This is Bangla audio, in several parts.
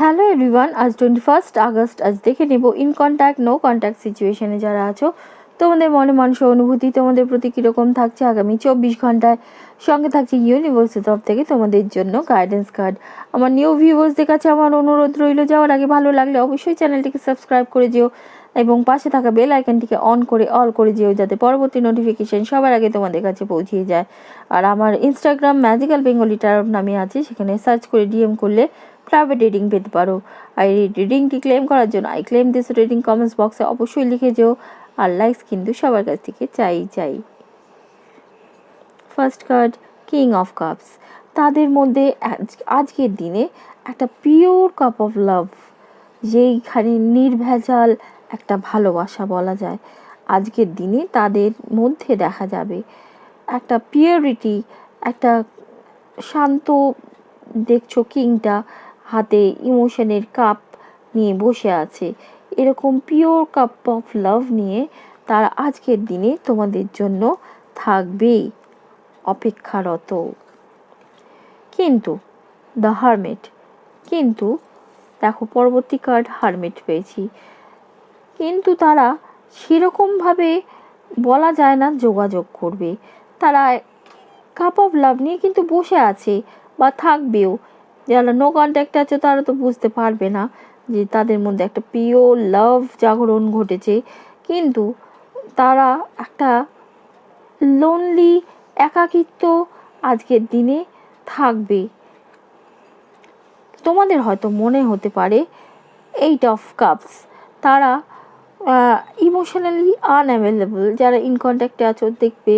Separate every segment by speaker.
Speaker 1: হ্যালো এভরিওয়ান, আজ 21 আগস্ট। আজ দেখে নেব ইন কন্ট্যাক্ট নো কন্ট্যাক্ট সিচুয়েশনে যারা আছো তোমাদের মনে মানুষের অনুভূতি তোমাদের প্রতি কীরকম থাকছে আগামী 24 ঘন্টায়। সঙ্গে থাকছে ইউনিভার্সের তরফ থেকে তোমাদের জন্য গাইডেন্স কার্ড। আমার নিউ ভিউয়ার্সদের কাছে আমার অনুরোধ রইল, যাওয়ার আগে ভালো লাগলে অবশ্যই চ্যানেলটিকে সাবস্ক্রাইব করে যেও এবং পাশে থাকা বেল আইকনটিকে অন করে অল করে যেও, যাতে পরবর্তী নোটিফিকেশন সবার আগে তোমাদের কাছে পৌঁছিয়ে যায়। আর আমার ইনস্টাগ্রাম ম্যাজিক্যাল বেঙ্গলি টারট নামে আছে, সেখানে সার্চ করে ডিএম করলে প্রাইভেট রিডিং পেতে পারো। আর এই রিডিংটি ক্লেম করার জন্য I claim this reading comments বক্সে অবশ্যই লিখে যেও। আর লাইকস কিন্তু সবার কাছ থেকে চাই। First card, king of cups. তাদের মধ্যে আজকের দিনে একটা পিওর কাপ অফ লাভ, যেইখানে নির্ভেজাল একটা ভালোবাসা বলা যায়, আজকের দিনে তাদের মধ্যে দেখা যাবে। একটা পিওরিটি, একটা শান্ত, দেখছো কিংটা হাতে ইমোশনের কাপ নিয়ে বসে আছে, এরকম পিওর কাপ অফ লাভ নিয়ে তারা আজকের দিনে তোমাদের জন্য থাকবেই অপেক্ষারত। কিন্তু দ্য হারমিট, কিন্তু দেখো পরবর্তী কার্ড হারমিট পেয়েছি, কিন্তু তারা সেরকমভাবে বলা যায় না যোগাযোগ করবে। তারা কাপ অফ লাভ নিয়ে কিন্তু বসে আছে বা থাকবেও। যারা নো কন্ট্যাক্টে আছে তারা তো বুঝতে পারবে না যে তাদের মধ্যে একটা পিওর লাভ জাগরণ ঘটেছে, কিন্তু তারা একটা লোনলি একাকিত্ব আজকের দিনে থাকবে। তোমাদের হয়তো মনে হতে পারে 8 অফ কাপস, তারা ইমোশনালি আনঅ্যাভেলেবল। যারা ইন কন্ট্যাক্টে আছো দেখবে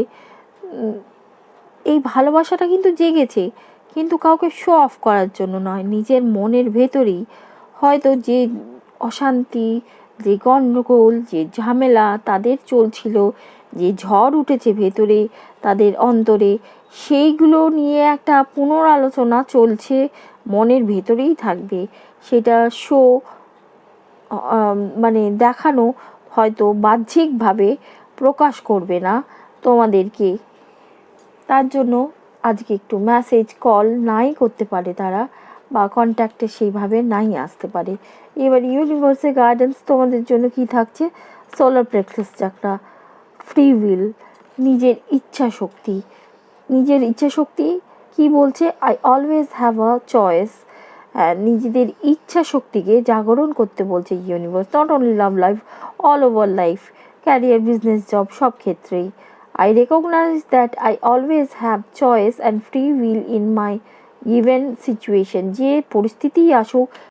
Speaker 1: এই ভালোবাসাটা কিন্তু জেগেছে, কিন্তু কাউকে শো অফ করার জন্য নয়, নিজের মনের ভেতরেই হয়তো যে অশান্তি, যে গণ্ডগোল, যে ঝামেলা তাদের চলছিল, যে ঝড় উঠেছে ভেতরে তাদের অন্তরে, সেইগুলো নিয়ে একটা পুনরালোচনা চলছে, মনের ভেতরেই থাকবে। সেটা শো মানে দেখানো হয়তো বাহ্যিকভাবে প্রকাশ করবে না তোমাদেরকে। তার জন্য আজকে একটু মেসেজ কল নাই করতে পারে তারা, বা কন্ট্যাক্টে সেইভাবে নাই আসতে পারে। এবার ইউনিভার্সের গাইডেন্স তোমাদের জন্য কি থাকছে? সোলার প্লেক্সাস চাকরা, ফ্রি উইল, নিজের ইচ্ছা শক্তি। নিজের ইচ্ছা শক্তি কি বলছে? I always have a choice. নিজেদের ইচ্ছা শক্তিকে জাগরণ করতে বলছে universe. Not only love life, all over life, career, business, job, সব ক্ষেত্রেই। I recognize that I always have choice and free will in my given situation. যে পরিস্থিতিই আসুক